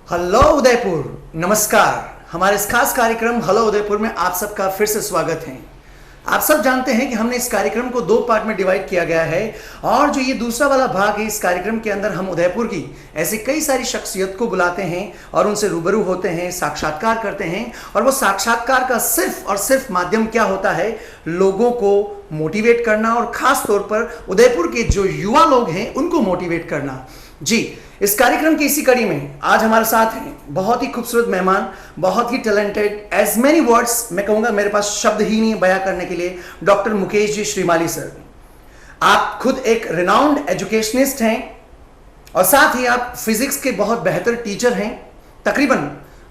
Hello Udaipur, नमस्कार। हमारे इस खास कार्यक्रम हेलो उदयपुर में आप सबका फिर से स्वागत है। आप सब जानते हैं कि हमने इस कार्यक्रम को 2 पार्ट में डिवाइड किया गया है और जो ये दूसरा वाला भाग है, इस कार्यक्रम के अंदर हम उदयपुर की ऐसी कई सारी शख्सियत को बुलाते हैं और उनसे रूबरू होते हैं, साक्षात्कार करते हैं। और वो साक्षात्कार का सिर्फ और सिर्फ माध्यम क्या होता है? लोगों को मोटिवेट करना और खास तौर पर उदयपुर के जो युवा लोग हैं उनको मोटिवेट करना। जी, इस कार्यक्रम की इसी कड़ी में आज हमारे साथ हैं बहुत ही खूबसूरत मेहमान, बहुत ही टैलेंटेड, एज मेनी वर्ड्स मैं कहूंगा, मेरे पास शब्द ही नहीं बयां करने के लिए, डॉक्टर मुकेश जी श्रीमाली सर। आप खुद एक रिनाउंड एजुकेशनिस्ट हैं और साथ ही आप फिजिक्स के बहुत बेहतर टीचर हैं। तकरीबन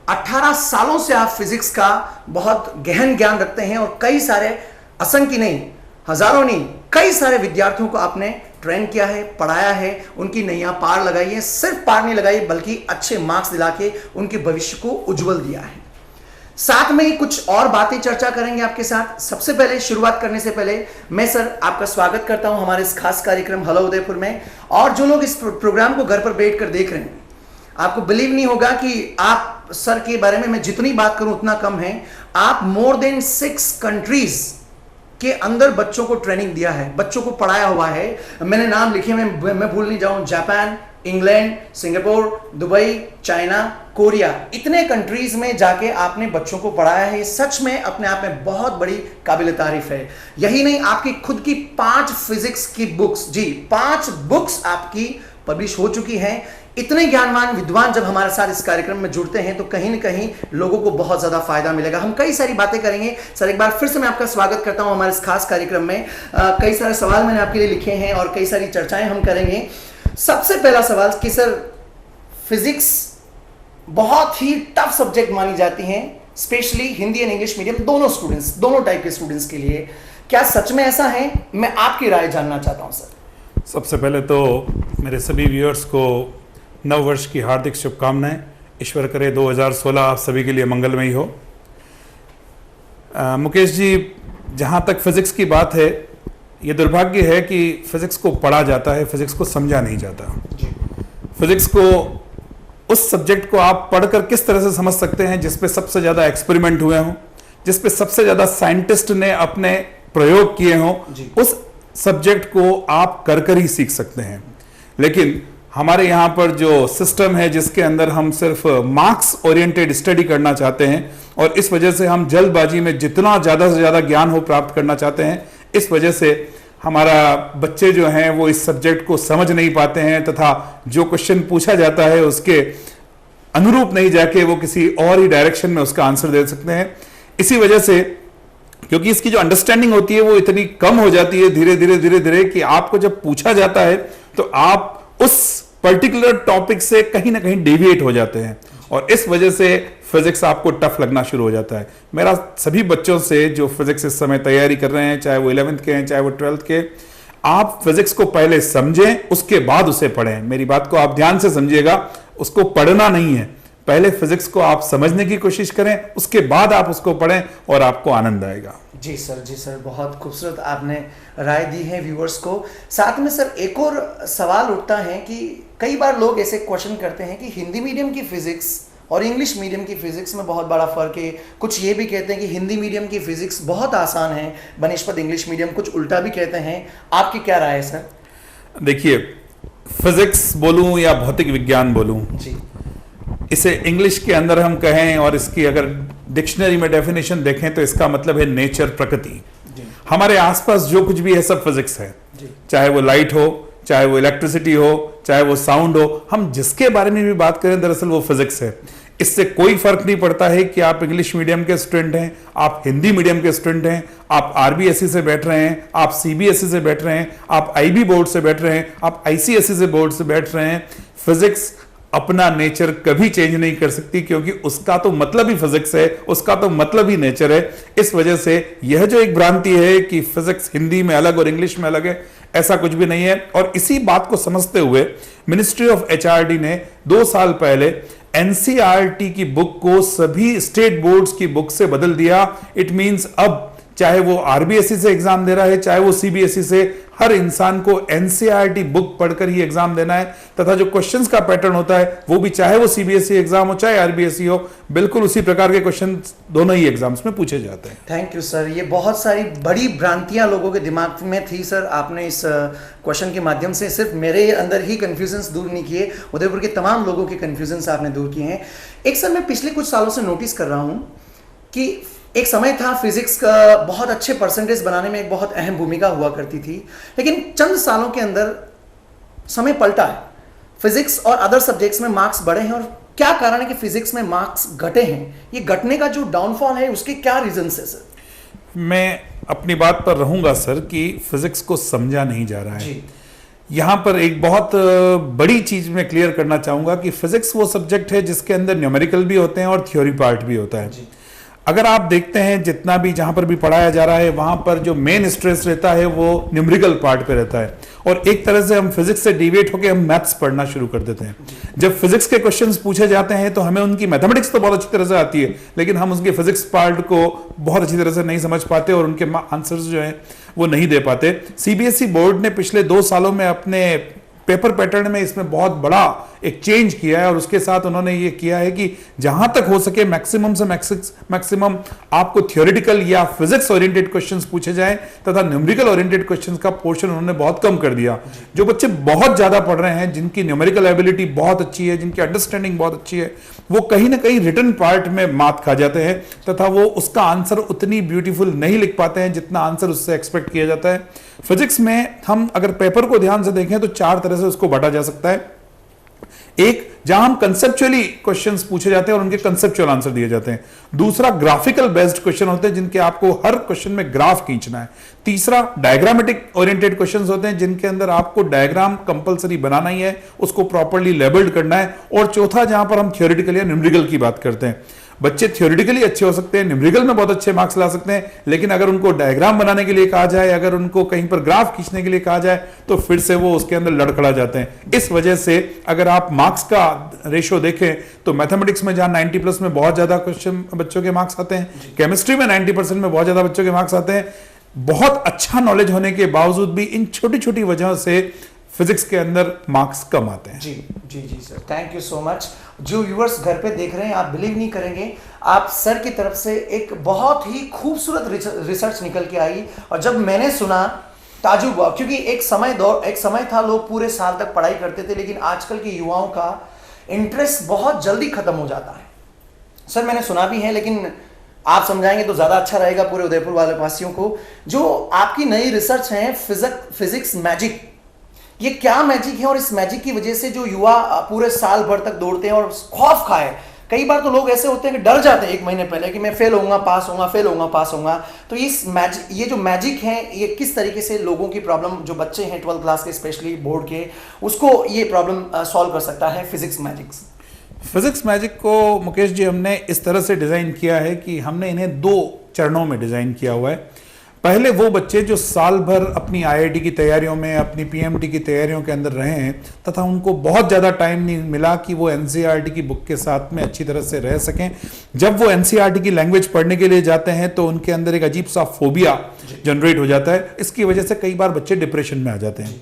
18 सालों से आप फिजिक्स का बहुत गहन ज्ञान रखते हैं और कई सारे, असंख्य नहीं, हजारों नहीं, कई सारे विद्यार्थियों को आपने ट्रेन किया है, पढ़ाया है, उनकी नैया पार लगाई है। सिर्फ पार नहीं लगाई बल्कि अच्छे मार्क्स दिला के उनके भविष्य को उज्जवल दिया है। साथ में ही कुछ और बातें चर्चा करेंगे आपके साथ। सबसे पहले, शुरुआत करने से पहले मैं सर आपका स्वागत करता हूं हमारे इस खास कार्यक्रम हेलो उदयपुर में। और जो लोग इस प्रोग्राम को घर पर बैठकर देख रहे हैं, आपको बिलीव नहीं होगा कि आप सर के बारे में मैं जितनी बात करूं उतना कम है। आप मोर देन 6 कंट्रीज के अंदर बच्चों को ट्रेनिंग दिया है, बच्चों को पढ़ाया हुआ है। मैंने नाम लिखे, मैं भूल नहीं जाऊं, Japan, England, Singapore, Dubai, China, Korea, इतने कंट्रीज में जाके आपने बच्चों को पढ़ाया है। सच में अपने आप में बहुत बड़ी काबिल तारीफ है। यही नहीं, आपकी खुद की 5 फिजिक्स की बुक्स, जी 5 बुक्स आपकी पब्लिश हो चुकी हैं। इतने ज्ञानवान विद्वान जब हमारे साथ इस कार्यक्रम में जुड़ते हैं तो कहीं ना कहीं लोगों को बहुत ज्यादा फायदा मिलेगा। हम कई सारी बातें करेंगे। सर, एक बार फिर से मैं आपका स्वागत करता हूं हमारे इस खास कार्यक्रम में। कई सारे सवाल मैंने आपके लिए लिखे हैं और कई सारी चर्चाएं हम करेंगे। सबसे पहला सवाल कि सर, फिजिक्स बहुत ही टफ सब्जेक्ट मानी जाती है, specially Hindi and English medium दोनों स्टूडेंट्स, दोनों टाइप के स्टूडेंट्स के लिए। क्या सच में ऐसा है? मैं आपकी राय जानना चाहता हूं सर। सबसे पहले तो मेरे सभी व्यूअर्स को नव वर्ष की हार्दिक शुभकामनाएं। ईश्वर करे 2016 आप सभी के लिए मंगलमयी हो। मुकेश जी, जहाँ तक फिजिक्स की बात है, ये दुर्भाग्य है कि फिजिक्स को पढ़ा जाता है, फिजिक्स को समझा नहीं जाता। फिजिक्स को, उस सब्जेक्ट को आप पढ़कर किस तरह से समझ सकते हैं जिस पे सबसे ज़्यादा एक्सपेरिमेंट हुए हों, जिस पे सबसे ज़्यादा साइंटिस्ट ने अपने प्रयोग किए हों, उस सब्जेक्ट को आप कर ही सीख सकते हैं। लेकिन हमारे यहाँ पर जो सिस्टम है जिसके अंदर हम सिर्फ मार्क्स ओरिएंटेड स्टडी करना चाहते हैं और इस वजह से हम जल्दबाजी में जितना ज़्यादा से ज़्यादा ज्ञान हो प्राप्त करना चाहते हैं, इस वजह से हमारा बच्चे जो हैं वो इस सब्जेक्ट को समझ नहीं पाते हैं तथा जो क्वेश्चन पूछा जाता है उसके अनुरूप नहीं जाके वो किसी और ही डायरेक्शन में उसका आंसर दे सकते हैं। इसी वजह से, क्योंकि इसकी जो अंडरस्टैंडिंग होती है वो इतनी कम हो जाती है धीरे धीरे कि आपको जब पूछा जाता है तो आप उस पर्टिकुलर टॉपिक से कहीं ना कहीं डेविएट हो जाते हैं और इस वजह से फिजिक्स आपको टफ लगना शुरू हो जाता है। मेरा सभी बच्चों से जो फिजिक्स इस समय तैयारी कर रहे हैं, चाहे वो 11th के हैं चाहे वो 12th के, आप फिजिक्स को पहले समझें, उसके बाद उसे पढ़ें। मेरी बात को आप ध्यान से समझिएगा, उसको पढ़ना नहीं है, पहले फिजिक्स को आप समझने की कोशिश करें, उसके बाद आप उसको पढ़ें और आपको आनंद आएगा। जी सर, बहुत खूबसूरत आपने राय दी है व्यूअर्स को। साथ में सर, एक और सवाल उठता है कि कई बार लोग ऐसे क्वेश्चन करते हैं कि हिंदी मीडियम की फिजिक्स और इंग्लिश मीडियम की फिजिक्स में बहुत बड़ा फर्क है। कुछ ये भी कहते हैं कि हिंदी मीडियम की फिजिक्स बहुत आसान है बनिस्बत इंग्लिश मीडियम, कुछ उल्टा भी कहते हैं। आपकी क्या राय है सर? देखिए, फिजिक्स बोलूं या भौतिक विज्ञान बोलूं, जी, इसे इंग्लिश के अंदर हम कहें और इसकी अगर डिक्शनरी में डेफिनेशन देखें तो इसका मतलब है नेचर, प्रकृति। हमारे आसपास जो कुछ भी है सब फिजिक्स है, चाहे वो लाइट हो, चाहे वो इलेक्ट्रिसिटी हो, चाहे वो साउंड हो, हम जिसके बारे में भी बात करें दरअसल वो फिजिक्स है। इससे कोई फर्क नहीं पड़ता है कि आप इंग्लिश मीडियम के स्टूडेंट हैं, आप हिंदी मीडियम के स्टूडेंट हैं, आप आरबीएसई से बैठ रहे हैं, आप सीबीएसई से बैठ रहे हैं, आप आईबी बोर्ड से बैठ रहे हैं, आप आईसीएसई से बोर्ड से बैठ रहे हैं। फिजिक्स अपना नेचर कभी चेंज नहीं कर सकती क्योंकि उसका तो मतलब ही फिजिक्स है, उसका तो मतलब ही नेचर है। इस वजह से यह जो एक भ्रांति है कि फिजिक्स हिंदी में अलग और इंग्लिश में अलग है, ऐसा कुछ भी नहीं है। और इसी बात को समझते हुए मिनिस्ट्री ऑफ एचआरडी ने 2 साल पहले एनसीईआरटी की बुक को सभी स्टेट बोर्ड्स की बुक से बदल दिया। इट मींस अब चाहे वो आरबीएसई से एग्जाम दे रहा है, चाहे वो सीबीएसई से, हर इंसान को एनसीईआरटी बुक पढ़कर ही एग्जाम देना है। तथा जो क्वेश्चंस का पैटर्न होता है वो भी, चाहे वो सीबीएसई एग्जाम हो चाहे आरबीएसई हो, बिल्कुल उसी प्रकार के क्वेश्चन दोनों ही एग्जाम्स में पूछे जाते हैं। Thank you sir. ये बहुत सारी बड़ी भ्रांतियां लोगों के दिमाग में थी सर, आपने इस क्वेश्चन के माध्यम से सिर्फ मेरे अंदर ही कंफ्यूजन्स दूर नहीं किए, उदयपुर के तमाम लोगों के कंफ्यूजन्स आपने दूर किए हैं। एक सर, मैं पिछले कुछ सालों से नोटिस कर रहा हूं कि एक समय था फिजिक्स का बहुत अच्छे परसेंटेज बनाने में एक बहुत अहम भूमिका हुआ करती थी, लेकिन चंद सालों के अंदर समय पलटा है। फिजिक्स और अदर सब्जेक्ट्स में मार्क्स बढ़े हैं, और क्या कारण है कि फिजिक्स में मार्क्स घटे हैं? ये घटने का जो डाउनफॉल है उसके क्या रीजंस है सर? मैं अपनी बात पर रहूंगा सर कि फिजिक्स को समझा नहीं जा रहा है। यहां पर एक बहुत बड़ी चीज मैं क्लियर करना चाहूंगा कि फिजिक्स वो सब्जेक्ट है जिसके अंदर न्यूमेरिकल भी होते हैं और थ्योरी पार्ट भी होता है। अगर आप देखते हैं जितना भी जहां पर भी पढ़ाया जा रहा है वहां पर जो मेन स्ट्रेस रहता है वो न्यूमेरिकल पार्ट पे रहता है, और एक तरह से हम फिजिक्स से डिविएट होकर हम मैथ्स पढ़ना शुरू कर देते हैं। जब फिजिक्स के क्वेश्चंस पूछे जाते हैं तो हमें उनकी मैथमेटिक्स तो बहुत अच्छी तरह से आती है, लेकिन हम उसके फिजिक्स पार्ट को बहुत अच्छी तरह से नहीं समझ पाते और उनके आंसर्स जो हैं वो नहीं दे पाते। सीबीएसई बोर्ड ने पिछले 2 सालों में अपने पेपर पैटर्न में इसमें बहुत बड़ा एक चेंज किया है, और उसके साथ उन्होंने ये किया है कि जहां तक हो सके मैक्सिमम से मैक्सिमम आपको थ्योरेटिकल या फिजिक्स ओरिएंटेड क्वेश्चंस पूछे जाएं, तथा न्यूमेरिकल ओरिएंटेड क्वेश्चंस का पोर्शन उन्होंने बहुत कम कर दिया। जो बच्चे बहुत ज्यादा पढ़ रहे हैं, जिनकी न्यूमेरिकल एबिलिटी बहुत अच्छी है, जिनकी अंडरस्टैंडिंग बहुत अच्छी है, वो कहीं ना कहीं रिटन पार्ट में मात खा जाते हैं, तथा वो उसका आंसर उतनी ब्यूटीफुल नहीं लिख पाते हैं जितना आंसर उससे एक्सपेक्ट किया जाता है। फिजिक्स में हम अगर पेपर को ध्यान से देखें तो 4 तरह से उसको बांटा जा सकता है। एक, जहां हम कंसेप्चुअली क्वेश्चंस पूछे जाते हैं और उनके कंसेप्चुअल आंसर दिए जाते हैं। दूसरा, ग्राफिकल बेस्ड क्वेश्चन होते हैं जिनके आपको हर क्वेश्चन में ग्राफ खींचना है। तीसरा, डायग्रामेटिक ओरिएंटेड क्वेश्चंस होते हैं जिनके अंदर आपको डायग्राम कंपलसरी बनाना ही है, उसको प्रॉपर्ली लेबल्ड करना है। और चौथा, जहां पर हम थ्योरेटिकल या न्यूमेरिकल की बात करते हैं। बच्चे थ्योरेटिकली अच्छे हो सकते हैं, न्यूमेरिकल में बहुत अच्छे मार्क्स ला सकते हैं, लेकिन अगर उनको डायग्राम बनाने के लिए कहा जाए, अगर उनको कहीं पर ग्राफ खींचने के लिए कहा जाए, तो फिर से वो उसके अंदर लड़खड़ा जाते हैं। इस वजह से अगर आप मार्क्स का रेशियो देखें तो मैथमेटिक्स में जहां 90+ में बहुत ज्यादा क्वेश्चन बच्चों के मार्क्स आते हैं, केमिस्ट्री में 90% में बहुत ज्यादा बच्चों के मार्क्स आते हैं। बहुत अच्छा नॉलेज होने के बावजूद भी इन छोटी छोटी वजहों से फिजिक्स के अंदर मार्क्स कम आते हैं। जी जी जी sir, thank you so much. जो व्यूअर्स घर पे देख रहे हैं, आप बिलीव नहीं करेंगे, आप सर की तरफ से एक बहुत ही खूबसूरत रिसर्च निकल के आई, और जब मैंने सुना ताजुब हुआ, क्योंकि एक समय था लोग पूरे साल तक पढ़ाई करते थे, लेकिन आजकल के युवाओं का इंटरेस्ट बहुत जल्दी खत्म हो जाता है। सर मैंने सुना भी है, लेकिन आप समझाएंगे तो ज्यादा अच्छा रहेगा पूरे उदयपुर वाले वासियों को। जो आपकी नई रिसर्च है फिजिक्स मैजिक, ये क्या मैजिक है, और इस मैजिक की वजह से जो युवा पूरे साल भर तक दौड़ते हैं और खौफ खाए, कई बार तो लोग ऐसे होते हैं कि डर जाते हैं 1 महीने पहले कि मैं फेल होऊंगा, पास होऊंगा, फेल होऊंगा, पास होऊंगा। तो ये जो मैजिक है, ये किस तरीके से लोगों की प्रॉब्लम, जो बच्चे हैं 12th क्लास के स्पेशली बोर्ड के, उसको ये प्रॉब्लम सॉल्व कर सकता है फिजिक्स मैजिक को मुकेश जी हमने इस तरह से डिजाइन किया है कि हमने इन्हें 2 चरणों में डिजाइन किया हुआ है। पहले वो बच्चे जो साल भर अपनी आईआईटी की तैयारियों में, अपनी पीएमटी की तैयारियों के अंदर रहे हैं, तथा उनको बहुत ज़्यादा टाइम नहीं मिला कि वो एनसीईआरटी की बुक के साथ में अच्छी तरह से रह सकें। जब वो एनसीईआरटी की लैंग्वेज पढ़ने के लिए जाते हैं तो उनके अंदर एक अजीब सा फोबिया जनरेट हो जाता है। इसकी वजह से कई बार बच्चे डिप्रेशन में आ जाते हैं।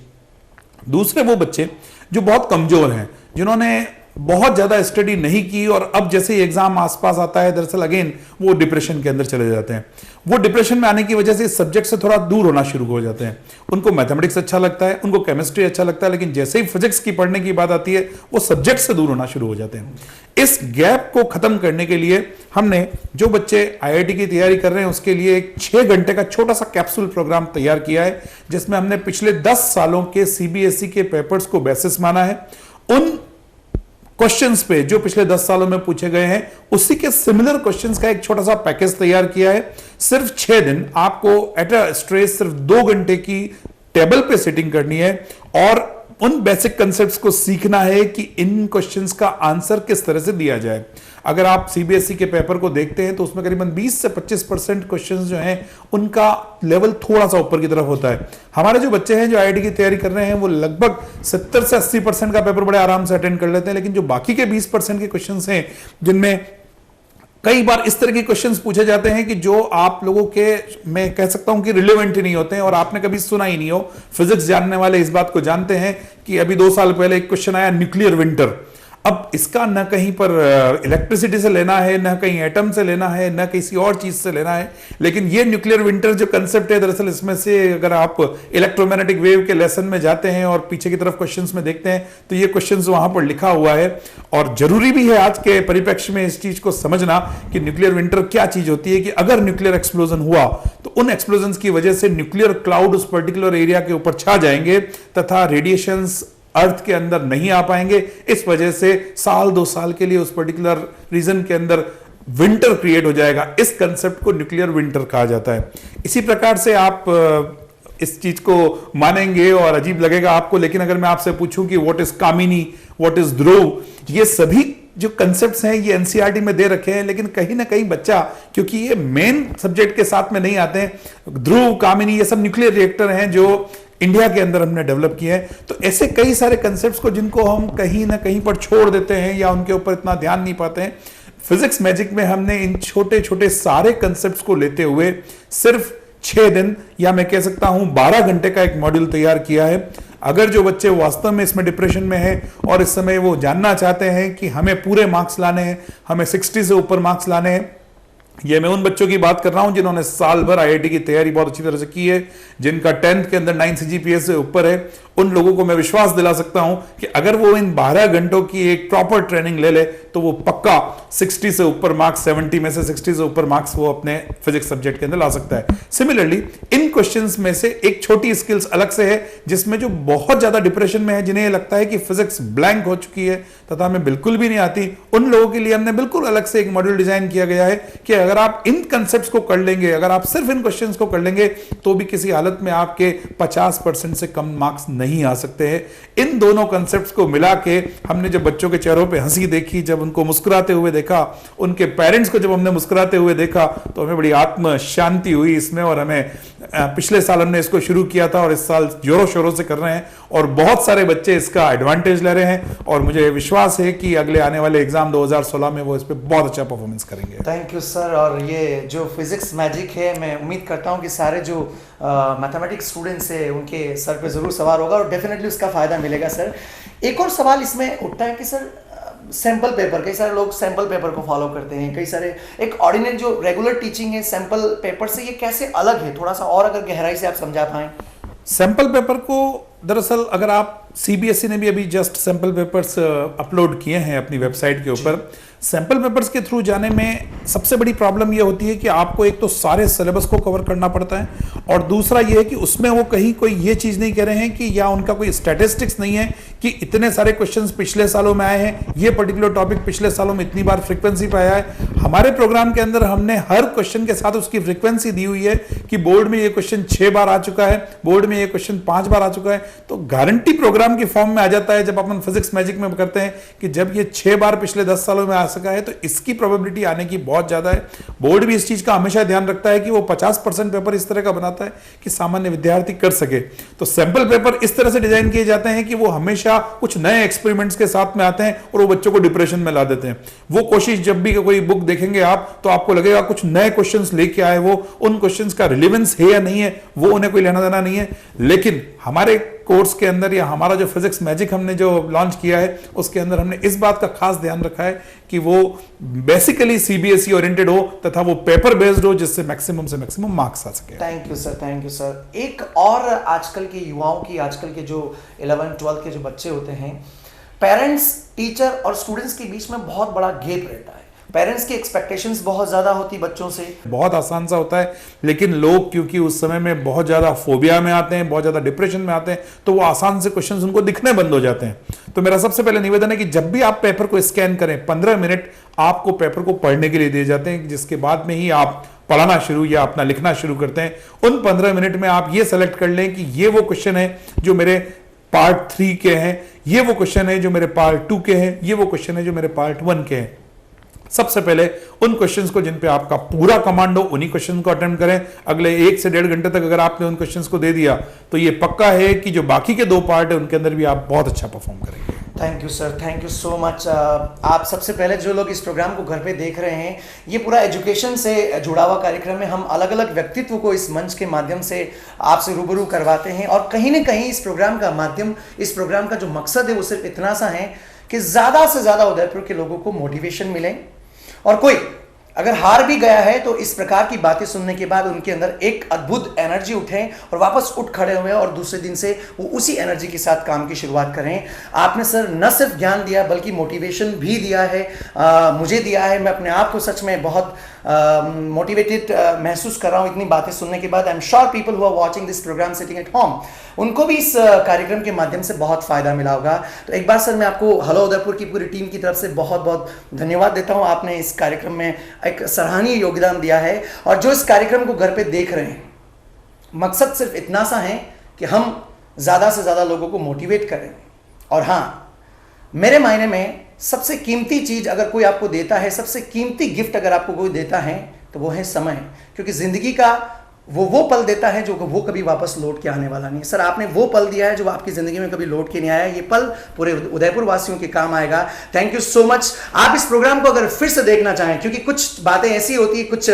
दूसरे वो बच्चे जो बहुत कमज़ोर हैं, जिन्होंने बहुत ज्यादा स्टडी नहीं की, और अब जैसे ही एग्जाम आसपास आता है दरअसल अगेन वो डिप्रेशन के अंदर चले जाते हैं। वो डिप्रेशन में आने की वजह से इस सब्जेक्ट से थोड़ा दूर होना शुरू हो जाते हैं। उनको मैथमेटिक्स अच्छा लगता है, उनको केमिस्ट्री अच्छा लगता है, लेकिन जैसे ही फिजिक्स की पढ़ने की बात आती है वो सब्जेक्ट से दूर होना शुरू हो जाते हैं। इस गैप को खत्म करने के लिए हमने जो बच्चे आईआईटी की तैयारी कर रहे हैं उसके लिए एक 6 घंटे का छोटा सा कैप्सूल प्रोग्राम तैयार किया है, जिसमें हमने पिछले 10 सालों के सीबीएसई के पेपर्स को बेसिस माना है। उन क्वेश्चंस पे जो पिछले 10 सालों में पूछे गए हैं, उसी के सिमिलर क्वेश्चंस का एक छोटा सा पैकेज तैयार किया है। सिर्फ 6 दिन आपको एट अ स्ट्रेस सिर्फ 2 घंटे की टेबल पे सिटिंग करनी है, और उन बेसिक कंसेप्ट्स को सीखना है कि इन क्वेश्चंस का आंसर किस तरह से दिया जाए। अगर आप सीबीएसई के पेपर को देखते हैं तो उसमें करीबन 20 से 25% क्वेश्चंस जो हैं उनका लेवल थोड़ा सा ऊपर की तरफ होता है। हमारे जो बच्चे हैं जो आईआईटी की तैयारी कर रहे हैं वो लगभग 70 से 80% का पेपर बड़े आराम से अटेंड कर लेते हैं, लेकिन जो बाकी के 20% के क्वेश्चंस हैं जिनमें कई बार इस तरह के क्वेश्चंस पूछे जाते हैं कि जो आप लोगों के, मैं कह सकता हूं कि रिलेवेंट ही नहीं होते हैं और आपने कभी सुना ही नहीं हो। फिजिक्स जानने वाले इस बात को जानते हैं कि अभी 2 साल पहले एक क्वेश्चन आया न्यूक्लियर विंटर। अब इसका न कहीं पर इलेक्ट्रिसिटी से लेना है, न कहीं एटम से लेना है, न किसी और चीज से लेना है, लेकिन ये न्यूक्लियर विंटर जो कंसेप्ट है, दरअसल इसमें से अगर आप इलेक्ट्रोमैग्नेटिक वेव के लेसन में जाते हैं और पीछे की तरफ क्वेश्चंस में देखते हैं तो ये क्वेश्चंस वहां पर लिखा हुआ है। और जरूरी भी है आज के परिप्रेक्ष्य में इस चीज को समझना कि न्यूक्लियर विंटर क्या चीज होती है, कि अगर न्यूक्लियर एक्सप्लोजन हुआ तो उन एक्सप्लोजन की वजह से न्यूक्लियर क्लाउड उस पर्टिकुलर एरिया के ऊपर छा जाएंगे तथा रेडिएशंस अर्थ के अंदर नहीं आ पाएंगे। इस वजह से साल 2 साल के लिए उस पर्टिकुलर रीजन के अंदर विंटर क्रिएट हो जाएगा। इस कंसेप्ट को न्यूक्लियर विंटर कहा जाता है। इसी प्रकार से आप इस चीज को मानेंगे और अजीब लगेगा आपको, लेकिन अगर मैं आपसे पूछूं कि what is Kamini, what is Dhruv, ये सभी जो कंसेप्ट्स हैं ये एनसीईआरटी में दे रखे हैं, लेकिन कहीं ना कहीं बच्चा, क्योंकि ये मेन सब्जेक्ट के साथ में नहीं आते हैं, ध्रुव, कामिनी, ये सब न्यूक्लियर रिएक्टर हैं जो इंडिया के अंदर हमने डेवलप किए हैं। तो ऐसे कई सारे कंसेप्ट्स को जिनको हम कहीं ना कहीं पर छोड़ देते हैं या उनके ऊपर इतना ध्यान नहीं पाते हैं, फिजिक्स मैजिक में हमने इन छोटे छोटे सारे कंसेप्ट्स को लेते हुए सिर्फ 6 दिन या मैं कह सकता हूं 12 घंटे का एक मॉड्यूल तैयार किया है। अगर जो बच्चे वास्तव में इसमें डिप्रेशन में हैं और इस समय वो जानना चाहते हैं कि हमें पूरे मार्क्स लाने हैं, हमें 60 से ऊपर मार्क्स लाने हैं, ये मैं उन बच्चों की बात कर रहा हूं जिन्होंने साल भर आईआईटी की तैयारी बहुत अच्छी तरह से की है, जिनका 10th के अंदर 9 सीजीपीएस से ऊपर है, उन लोगों को मैं विश्वास दिला सकता हूं कि अगर वो इन 12 घंटों की एक प्रॉपर ट्रेनिंग ले ले तो वो पक्का 60 से ऊपर मार्क्स, 70 में से 60 से ऊपर मार्क्स वो अपने फिजिक्स सब्जेक्ट के अंदर ला सकता है। सिमिलरली इन क्वेश्चंस में से एक छोटी स्किल्स अलग से है जिसमें जो बहुत ज्यादा डिप्रेशन में है, जिन्हें लगता है कि फिजिक्स ब्लैंक हो चुकी है तथा हमें बिल्कुल भी नहीं आती, उन लोगों के लिए हमने बिल्कुल अलग से एक मॉड्यूल डिजाइन किया गया है कि अगर आप इन कंसेप्ट्स को कर लेंगे, अगर आप सिर्फ इन क्वेश्चंस को कर लेंगे तो भी किसी हालत में आपके 50% से कम मार्क्स नहीं आ सकते हैं। इन दोनों कंसेप्ट्स को मिला के हमने जब बच्चों के चेहरों पे हंसी देखी, जब उनको मुस्कुराते हुए देखा, उनके पेरेंट्स को जब हमने मुस्कुराते हुए देखा तो हमें बड़ी आत्म शांति हुई इसमें। और हमें पिछले साल हमने इसको शुरू किया था और इस साल जोरों शोरों से कर रहे हैं और बहुत सारे बच्चे इसका एडवांटेज ले रहे हैं और मुझे विश्वास है कि अगले आने वाले एग्जाम 2016 में वो इस पे बहुत अच्छा परफॉर्मेंस करेंगे। Thank you sir. और ये जो फिजिक्स मैजिक है, मैं उम्मीद करता हूँ कि सारे जो मैथमेटिक्स स्टूडेंट्स है उनके सर पे जरूर सवार होगा और डेफिनेटली उसका फायदा मिलेगा। सर एक और सवाल इसमें उठता है कि सर सैंपल पेपर, कई सारे लोग सैंपल पेपर को फॉलो करते हैं, कई सारे एक ऑर्डिनरी जो रेगुलर टीचिंग है सैंपल पेपर से, ये कैसे अलग है, थोड़ा सा और अगर गहराई से आप समझा पाएं। सैंपल पेपर को दरअसल अगर आप, सीबीएसई ने भी अभी जस्ट सैंपल पेपर्स अपलोड किए हैं अपनी वेबसाइट के ऊपर। सैंपल पेपर्स के थ्रू जाने में सबसे बड़ी प्रॉब्लम यह होती है कि आपको एक तो सारे सिलेबस को कवर करना पड़ता है और दूसरा यह है कि उसमें वो कहीं कोई ये चीज नहीं कह रहे हैं कि या उनका कोई स्टैटिस्टिक्स नहीं है कि इतने सारे क्वेश्चंस पिछले सालों में आए हैं, ये पर्टिकुलर टॉपिक पिछले सालों में इतनी बार फ्रीक्वेंसी पे आया है। हमारे प्रोग्राम के अंदर हमने हर क्वेश्चन के साथ उसकी फ्रीक्वेंसी दी हुई है कि बोर्ड में ये क्वेश्चन 6 बार आ चुका है, बोर्ड में ये क्वेश्चन 5 बार आ चुका है, तो गारंटी प्रोग्राम की फॉर्म में आ जाता है जब अपन फिजिक्स मैजिक में करते हैं कि जब ये 6 बार पिछले 10 सालों में आ सका है तो इसकी प्रोबेबिलिटी आने की बहुत ज्यादा है। बोर्ड भी इस चीज का हमेशा ध्यान रखता है कि वो 50% पेपर इस तरह का बनाता है कि सामान्य विद्यार्थी कर सके। तो सैंपल पेपर इस तरह से डिजाइन किए जाते हैं कि वो हमेशा कुछ नए एक्सपेरिमेंट्स के साथ में आते हैं और वो बच्चों को डिप्रेशन में ला देते हैं। वो कोशिश जब भी कोई बुक देखेंगे आप तो आपको लगेगा कुछ नए क्वेश्चंस लेके आए, वो उन क्वेश्चंस का रिलेवेंस है या नहीं है वो उन्हें कोई लेना देना नहीं है। लेकिन हमारे कोर्स के अंदर या हमारा जो फिजिक्स मैजिक हमने जो लॉन्च किया है उसके अंदर हमने इस बात का खास ध्यान रखा है कि वो बेसिकली सीबीएसई ओरिएंटेड हो तथा वो पेपर बेस्ड हो जिससे मैक्सिमम से मैक्सिमम मार्क्स आ सके। Thank you sir, thank you sir. एक और आजकल के युवाओं की, आजकल के जो 11th 12th के जो बच्चे होते हैं, पेरेंट्स, टीचर और स्टूडेंट्स के बीच में बहुत बड़ा गैप रहता है। पेरेंट्स की एक्सपेक्टेशंस बहुत ज्यादा होती बच्चों से। बहुत आसान सा होता है लेकिन लोग क्योंकि उस समय में बहुत ज्यादा फोबिया में आते हैं, बहुत ज्यादा डिप्रेशन में आते हैं, तो वो आसान से क्वेश्चंस उनको दिखने बंद हो जाते हैं। तो मेरा सबसे पहले निवेदन है कि जब भी आप पेपर को स्कैन करें 15 मिनट आपको पेपर को पढ़ने के लिए दिए जाते हैं, जिसके बाद में ही आप पढ़ाना शुरू या अपना लिखना शुरू करते हैं। उन 15 मिनट में आप ये सेलेक्ट कर लें कि ये वो क्वेश्चन है जो मेरे पार्ट 3 के हैं, ये वो क्वेश्चन है जो मेरे पार्ट 2 के हैं, ये वो क्वेश्चन है जो मेरे पार्ट 1 के हैं। सबसे पहले उन क्वेश्चंस को जिन पे आपका पूरा कमांड हो उन्हीं क्वेश्चन को अटेम्प्ट करें। अगले 1 से 1.5 घंटे तक अगर आपने उन क्वेश्चंस को दे दिया तो ये पक्का है कि जो बाकी के 2 पार्ट है उनके अंदर भी आप बहुत अच्छा परफॉर्म करेंगे। Thank you sir, thank you so much. आप सबसे पहले जो लोग इस प्रोग्राम को घर पे देख रहे हैं, ये पूरा एजुकेशन से जुड़ा हुआ कार्यक्रम है। हम अलग अलग व्यक्तित्व को इस मंच के माध्यम से आपसे रूबरू करवाते हैं और कहीं ना कहीं इस प्रोग्राम का जो मकसद है वो सिर्फ इतना सा है कि ज़्यादा से ज़्यादा उदयपुर के लोगों को मोटिवेशन मिले, और कोई अगर हार भी गया है तो इस प्रकार की बातें सुनने के बाद उनके अंदर एक अद्भुत एनर्जी उठे और वापस उठ खड़े हुए और दूसरे दिन से वो उसी एनर्जी के साथ काम की शुरुआत करें। आपने सर न सिर्फ ज्ञान दिया बल्कि मोटिवेशन भी दिया है, मुझे दिया है। मैं अपने आप को सच में बहुत मोटिवेटेड महसूस कर रहा हूँ इतनी बातें सुनने के बाद। I am sure people who are watching this program sitting at home, उनको भी इस कार्यक्रम के माध्यम से बहुत फायदा मिला होगा। तो एक बार सर मैं आपको हेलो उदयपुर की पूरी टीम की तरफ से बहुत बहुत धन्यवाद देता हूँ। आपने इस कार्यक्रम में एक सराहनीय योगदान दिया है, और जो इस कार्यक्रम को घर पे देख रहे हैं, मकसद सिर्फ इतना सा है कि हम ज़्यादा से ज़्यादा लोगों को मोटिवेट करें। और हाँ, मेरे मायने में सबसे कीमती चीज़ अगर कोई आपको देता है, सबसे कीमती गिफ्ट अगर आपको कोई देता है तो वो है समय, क्योंकि ज़िंदगी का वो पल देता है जो वो कभी वापस लौट के आने वाला नहीं। सर आपने वो पल दिया है जो आपकी ज़िंदगी में कभी लौट के नहीं आया। ये पल पूरे उदयपुर वासियों के काम आएगा। Thank you so much. आप इस प्रोग्राम को अगर फिर से देखना चाहें, क्योंकि कुछ बातें ऐसी होती है, कुछ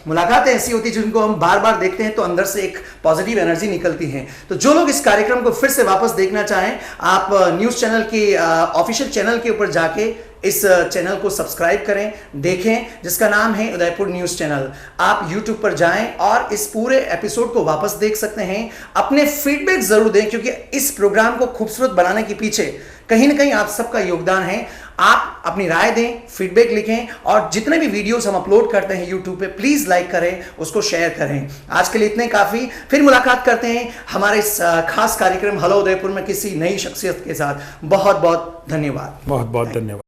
मुलाकातें ऐसी होती है जिनको हम बार बार देखते हैं तो अंदर से एक पॉजिटिव एनर्जी निकलती है। तो जो लोग इस कार्यक्रम को फिर से वापस देखना चाहें, आप न्यूज़ चैनल के ऑफिशियल चैनल के ऊपर जाके इस चैनल को सब्सक्राइब करें, देखें, जिसका नाम है उदयपुर न्यूज़ चैनल। आप YouTube पर जाएं और इस पूरे एपिसोड को वापस देख सकते हैं। अपने फीडबैक जरूर दें, क्योंकि इस प्रोग्राम को खूबसूरत बनाने के पीछे कहीं ना कहीं आप सबका योगदान है। आप अपनी राय दें, फीडबैक लिखें, और जितने भी वीडियोस हम अपलोड करते हैं YouTube पे प्लीज़ लाइक करें, उसको शेयर करें। आज के लिए इतने काफ़ी। फिर मुलाकात करते हैं हमारे इस खास कार्यक्रम हेलो उदयपुर में किसी नई शख्सियत के साथ। बहुत बहुत धन्यवाद। बहुत बहुत धन्यवाद।